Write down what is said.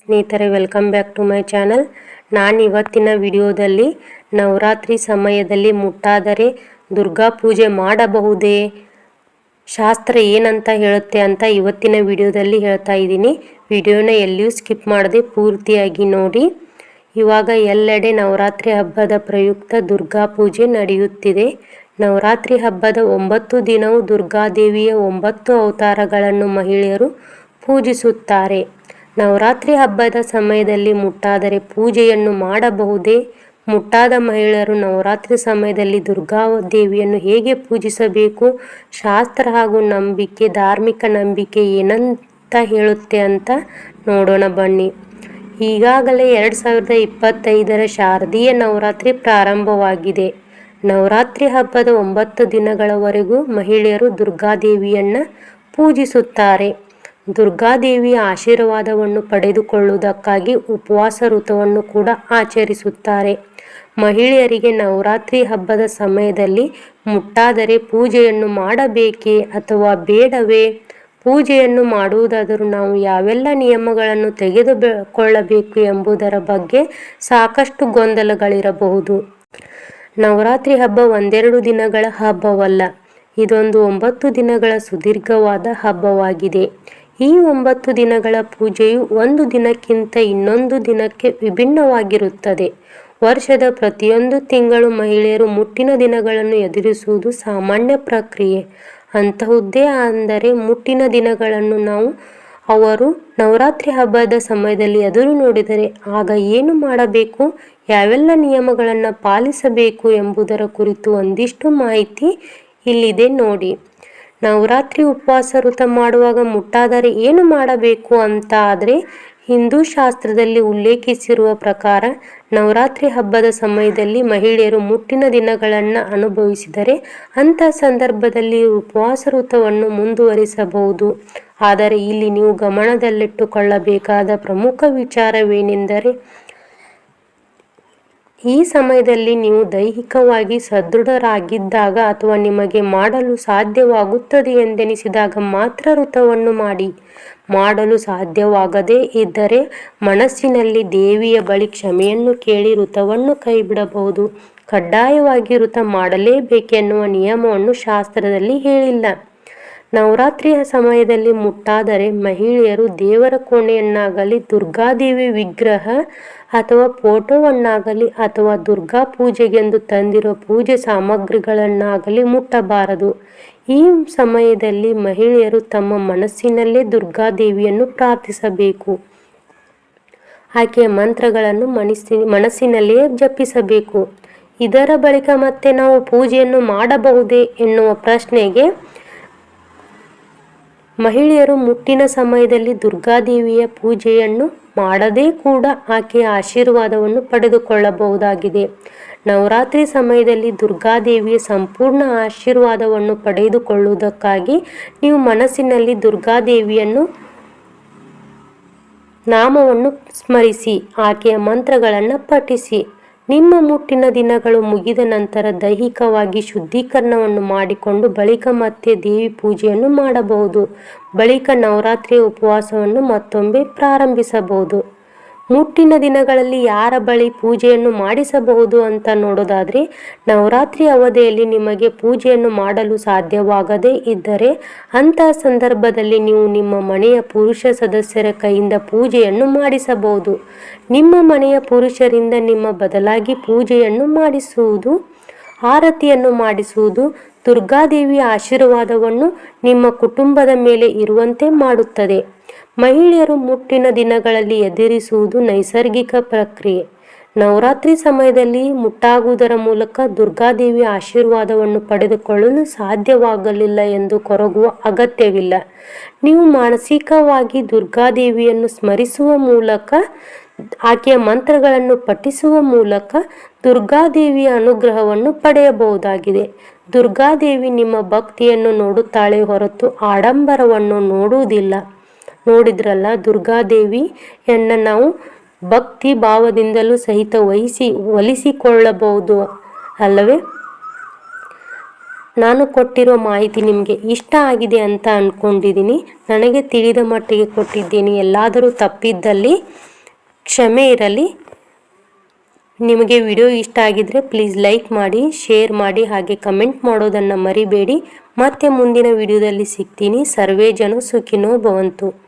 ಸ್ನೇಹಿತರೆ, welcome back to my channel. ನಾನು ಇವತ್ತಿನ ವಿಡಿಯೋದಲ್ಲಿ ನವರಾತ್ರಿ ಸಮಯದಲ್ಲಿ ಮುಟ್ಟಾದರೆ ದುರ್ಗಾ ಪೂಜೆ ಮಾಡಬಹುದೇ, ಶಾಸ್ತ್ರ ಏನಂತ ಹೇಳುತ್ತೆ ಅಂತ ಇವತ್ತಿನ ವಿಡಿಯೋದಲ್ಲಿ ಹೇಳ್ತಾ ಇದ್ದೀನಿ. ವಿಡಿಯೋನ ಎಲ್ಲಿಯೂ ಸ್ಕಿಪ್ ಮಾಡದೆ ಪೂರ್ತಿಯಾಗಿ ನೋಡಿ. ಇವಾಗ ಎಲ್ಲೆಡೆ ನವರಾತ್ರಿ ಹಬ್ಬದ ಪ್ರಯುಕ್ತ ದುರ್ಗಾ ಪೂಜೆ ನಡೆಯುತ್ತಿದೆ. ನವರಾತ್ರಿ ಹಬ್ಬದ 9 ದಿನವೂ ದುರ್ಗಾದೇವಿಯ 9 ಅವತಾರಗಳನ್ನು ಮಹಿಳೆಯರು ಪೂಜಿಸುತ್ತಾರೆ. ನವರಾತ್ರಿ ಹಬ್ಬದ ಸಮಯದಲ್ಲಿ ಮುಟ್ಟಾದರೆ ಪೂಜೆಯನ್ನು ಮಾಡಬಹುದೇ? ಮುಟ್ಟಾದ ಮಹಿಳೆಯರು ನವರಾತ್ರಿ ಸಮಯದಲ್ಲಿ ದುರ್ಗಾದೇವಿಯನ್ನು ಹೇಗೆ ಪೂಜಿಸಬೇಕು? ಶಾಸ್ತ್ರ ಹಾಗೂ ನಂಬಿಕೆ, ಧಾರ್ಮಿಕ ನಂಬಿಕೆ ಏನಂತ ಹೇಳುತ್ತೆ ಅಂತ ನೋಡೋಣ ಬನ್ನಿ. ಈಗಾಗಲೇ 2025ರ ಶಾರದೀಯ ನವರಾತ್ರಿ ಪ್ರಾರಂಭವಾಗಿದೆ. ನವರಾತ್ರಿ ಹಬ್ಬದ 9 ದಿನಗಳವರೆಗೂ ಮಹಿಳೆಯರು ದುರ್ಗಾದೇವಿಯನ್ನು ಪೂಜಿಸುತ್ತಾರೆ. ದುರ್ಗಾದೇವಿಯ ಆಶೀರ್ವಾದವನ್ನು ಪಡೆದುಕೊಳ್ಳುವುದಕ್ಕಾಗಿ ಉಪವಾಸ ವ್ರತವನ್ನು ಕೂಡ ಆಚರಿಸುತ್ತಾರೆ. ಮಹಿಳೆಯರಿಗೆ ನವರಾತ್ರಿ ಹಬ್ಬದ ಸಮಯದಲ್ಲಿ ಮುಟ್ಟಾದರೆ ಪೂಜೆಯನ್ನು ಮಾಡಬೇಕೇ ಅಥವಾ ಬೇಡವೇ? ಪೂಜೆಯನ್ನು ಮಾಡುವುದಾದರೂ ನಾವು ಯಾವೆಲ್ಲ ನಿಯಮಗಳನ್ನು ತೆಗೆದುಕೊಳ್ಳಬೇಕು ಎಂಬುದರ ಬಗ್ಗೆ ಸಾಕಷ್ಟು ಗೊಂದಲಗಳಿರಬಹುದು. ನವರಾತ್ರಿ ಹಬ್ಬ ಒಂದೆರಡು ದಿನಗಳ ಹಬ್ಬವಲ್ಲ, ಇದೊಂದು 9 ದಿನಗಳ ಸುದೀರ್ಘವಾದ ಹಬ್ಬವಾಗಿದೆ. ಈ 9 ದಿನಗಳ ಪೂಜೆಯು ಒಂದು ದಿನಕ್ಕಿಂತ ಇನ್ನೊಂದು ದಿನಕ್ಕೆ ವಿಭಿನ್ನವಾಗಿರುತ್ತದೆ. ವರ್ಷದ ಪ್ರತಿಯೊಂದು ತಿಂಗಳು ಮಹಿಳೆಯರು ಮುಟ್ಟಿನ ದಿನಗಳನ್ನು ಎದುರಿಸುವುದು ಸಾಮಾನ್ಯ ಪ್ರಕ್ರಿಯೆ. ಅಂತಹುದೇ ಅಂದರೆ ಮುಟ್ಟಿನ ದಿನಗಳನ್ನು ಅವರು ನವರಾತ್ರಿ ಹಬ್ಬದ ಸಮಯದಲ್ಲಿ ಎದುರು ನೋಡಿದರೆ ಆಗ ಏನು ಮಾಡಬೇಕು, ಯಾವೆಲ್ಲ ನಿಯಮಗಳನ್ನು ಪಾಲಿಸಬೇಕು ಎಂಬುದರ ಕುರಿತು ಒಂದಿಷ್ಟು ಮಾಹಿತಿ ಇಲ್ಲಿದೆ ನೋಡಿ. ನವರಾತ್ರಿ ಉಪವಾಸ ವ್ರತ ಮಾಡುವಾಗ ಮುಟ್ಟಾದರೆ ಏನು ಮಾಡಬೇಕು ಅಂತ ಆದರೆ, ಹಿಂದೂ ಶಾಸ್ತ್ರದಲ್ಲಿ ಉಲ್ಲೇಖಿಸಿರುವ ಪ್ರಕಾರ ನವರಾತ್ರಿ ಹಬ್ಬದ ಸಮಯದಲ್ಲಿ ಮಹಿಳೆಯರು ಮುಟ್ಟಿನ ದಿನಗಳನ್ನು ಅನುಭವಿಸಿದರೆ ಅಂಥ ಸಂದರ್ಭದಲ್ಲಿ ಉಪವಾಸ ವ್ರತವನ್ನು ಮುಂದುವರಿಸಬಹುದು. ಆದರೆ ಇಲ್ಲಿ ನೀವು ಗಮನದಲ್ಲಿಟ್ಟುಕೊಳ್ಳಬೇಕಾದ ಪ್ರಮುಖ ವಿಚಾರವೇನೆಂದರೆ, ಈ ಸಮಯದಲ್ಲಿ ನೀವು ದೈಹಿಕವಾಗಿ ಸದೃಢರಾಗಿದ್ದಾಗ ಅಥವಾ ನಿಮಗೆ ಮಾಡಲು ಸಾಧ್ಯವಾಗುತ್ತದೆ ಎಂದೆನಿಸಿದಾಗ ಮಾತ್ರ ವ್ರತವನ್ನು ಮಾಡಲು ಸಾಧ್ಯವಾಗದೇ ಇದ್ದರೆ ಮನಸ್ಸಿನಲ್ಲಿ ದೇವಿಯ ಬಳಿ ಕ್ಷಮೆಯನ್ನು ಕೇಳಿ ವ್ರತವನ್ನು ಕೈಬಿಡಬಹುದು. ಕಡ್ಡಾಯವಾಗಿ ವ್ರತ ಮಾಡಲೇಬೇಕೆನ್ನುವ ನಿಯಮವನ್ನು ಶಾಸ್ತ್ರದಲ್ಲಿ ಹೇಳಿಲ್ಲ. ನವರಾತ್ರಿಯ ಸಮಯದಲ್ಲಿ ಮುಟ್ಟಾದರೆ ಮಹಿಳೆಯರು ದೇವರ ಕೋಣೆಯನ್ನಾಗಲಿ, ದುರ್ಗಾದೇವಿ ವಿಗ್ರಹ ಅಥವಾ ಫೋಟೋವನ್ನಾಗಲಿ ಅಥವಾ ದುರ್ಗಾ ಪೂಜೆಗೆಂದು ತಂದಿರುವ ಪೂಜೆ ಸಾಮಗ್ರಿಗಳನ್ನಾಗಲಿ ಮುಟ್ಟಬಾರದು. ಈ ಸಮಯದಲ್ಲಿ ಮಹಿಳೆಯರು ತಮ್ಮ ಮನಸ್ಸಿನಲ್ಲೇ ದುರ್ಗಾದೇವಿಯನ್ನು ಪ್ರಾರ್ಥಿಸಬೇಕು. ಆಕೆಯ ಮಂತ್ರಗಳನ್ನು ಮನಸ್ಸಿನಲ್ಲಿಯೇ ಜಪಿಸಬೇಕು. ಇದರ ಬಳಿಕ ಮತ್ತೆ ನಾವು ಪೂಜೆಯನ್ನು ಮಾಡಬಹುದೇ ಎನ್ನುವ ಪ್ರಶ್ನೆಗೆ, ಮಹಿಳೆಯರು ಮುಟ್ಟಿನ ಸಮಯದಲ್ಲಿ ದುರ್ಗಾದೇವಿಯ ಪೂಜೆಯನ್ನು ಮಾಡದೇ ಕೂಡ ಆಕೆಯ ಆಶೀರ್ವಾದವನ್ನು ಪಡೆದುಕೊಳ್ಳಬಹುದಾಗಿದೆ. ನವರಾತ್ರಿ ಸಮಯದಲ್ಲಿ ದುರ್ಗಾದೇವಿಯ ಸಂಪೂರ್ಣ ಆಶೀರ್ವಾದವನ್ನು ಪಡೆದುಕೊಳ್ಳುವುದಕ್ಕಾಗಿ ನೀವು ಮನಸ್ಸಿನಲ್ಲಿ ದುರ್ಗಾದೇವಿಯನ್ನು ನಾಮವನ್ನು ಸ್ಮರಿಸಿ ಆಕೆಯ ಮಂತ್ರಗಳನ್ನು ಪಠಿಸಿ. ನಿಮ್ಮ ಮುಟ್ಟಿನ ದಿನಗಳು ಮುಗಿದ ನಂತರ ದೈಹಿಕವಾಗಿ ಶುದ್ಧೀಕರಣವನ್ನು ಮಾಡಿಕೊಂಡು ಬಳಿಕ ಮತ್ತೆ ದೇವಿ ಪೂಜೆಯನ್ನು ಮಾಡಬಹುದು. ಬಳಿಕ ನವರಾತ್ರಿಯ ಉಪವಾಸವನ್ನು ಮತ್ತೊಮ್ಮೆ ಪ್ರಾರಂಭಿಸಬಹುದು. ಮುಟ್ಟಿನ ದಿನಗಳಲ್ಲಿ ಯಾರ ಬಳಿ ಪೂಜೆಯನ್ನು ಮಾಡಿಸಬಹುದು ಅಂತ ನೋಡೋದಾದರೆ, ನವರಾತ್ರಿ ಅವಧಿಯಲ್ಲಿ ನಿಮಗೆ ಪೂಜೆಯನ್ನು ಮಾಡಲು ಸಾಧ್ಯವಾಗದೇ ಇದ್ದರೆ ಅಂತಹ ಸಂದರ್ಭದಲ್ಲಿ ನೀವು ನಿಮ್ಮ ಮನೆಯ ಪುರುಷ ಸದಸ್ಯರ ಕೈಯಿಂದ ಪೂಜೆಯನ್ನು ಮಾಡಿಸಬಹುದು. ನಿಮ್ಮ ಮನೆಯ ಪುರುಷರಿಂದ ನಿಮ್ಮ ಬದಲಾಗಿ ಪೂಜೆಯನ್ನು ಮಾಡಿಸುವುದು, ಆರತಿಯನ್ನು ಮಾಡಿಸುವುದು ದುರ್ಗಾದೇವಿಯ ಆಶೀರ್ವಾದವನ್ನು ನಿಮ್ಮ ಕುಟುಂಬದ ಮೇಲೆ ಇರುವಂತೆ ಮಾಡುತ್ತದೆ. ಮಹಿಳೆಯರು ಮುಟ್ಟಿನ ದಿನಗಳಲ್ಲಿ ಎದುರಿಸುವುದು ನೈಸರ್ಗಿಕ ಪ್ರಕ್ರಿಯೆ. ನವರಾತ್ರಿ ಸಮಯದಲ್ಲಿ ಮುಟ್ಟಾಗುವುದರ ಮೂಲಕ ದುರ್ಗಾದೇವಿಯ ಆಶೀರ್ವಾದವನ್ನು ಪಡೆದುಕೊಳ್ಳಲು ಸಾಧ್ಯವಾಗಲಿಲ್ಲ ಎಂದು ಕೊರಗುವ ಅಗತ್ಯವಿಲ್ಲ. ನೀವು ಮಾನಸಿಕವಾಗಿ ದುರ್ಗಾದೇವಿಯನ್ನು ಸ್ಮರಿಸುವ ಮೂಲಕ, ಆಕೆಯ ಮಂತ್ರಗಳನ್ನು ಪಠಿಸುವ ಮೂಲಕ ದುರ್ಗಾದೇವಿಯ ಅನುಗ್ರಹವನ್ನು ಪಡೆಯಬಹುದಾಗಿದೆ. ದುರ್ಗಾದೇವಿ ನಿಮ್ಮ ಭಕ್ತಿಯನ್ನು ನೋಡುತ್ತಾಳೆ ಹೊರತು ಆಡಂಬರವನ್ನು ನೋಡುವುದಿಲ್ಲ. ನೋಡಿದ್ರಲ್ಲ, ದುರ್ಗಾದೇವಿಯನ್ನು ನಾವು ಭಕ್ತಿ ಭಾವದಿಂದಲೂ ಸಹಿತ ಒಲಿಸಿಕೊಳ್ಳಬಹುದು ಅಲ್ಲವೇ? ನಾನು ಕೊಟ್ಟಿರೋ ಮಾಹಿತಿ ನಿಮಗೆ ಇಷ್ಟ ಆಗಿದೆ ಅಂತ ಅಂದ್ಕೊಂಡಿದ್ದೀನಿ. ನನಗೆ ತಿಳಿದ ಮಟ್ಟಿಗೆ ಕೊಟ್ಟಿದ್ದೀನಿ. ಎಲ್ಲಾದರೂ ತಪ್ಪಿದ್ದಲ್ಲಿ ಕ್ಷಮೆ ಇರಲಿ. ನಿಮಗೆ ವಿಡಿಯೋ ಇಷ್ಟ ಆಗಿದ್ರೆ ಪ್ಲೀಸ್ ಲೈಕ್ ಮಾಡಿ, ಶೇರ್ ಮಾಡಿ, ಹಾಗೆ ಕಮೆಂಟ್ ಮಾಡೋದನ್ನು ಮರಿಬೇಡಿ. ಮತ್ತೆ ಮುಂದಿನ ವಿಡಿಯೋದಲ್ಲಿ ಸಿಗ್ತೀನಿ. ಸರ್ವೇ ಜನ ಸುಖಿನೋ ಭವಂತು.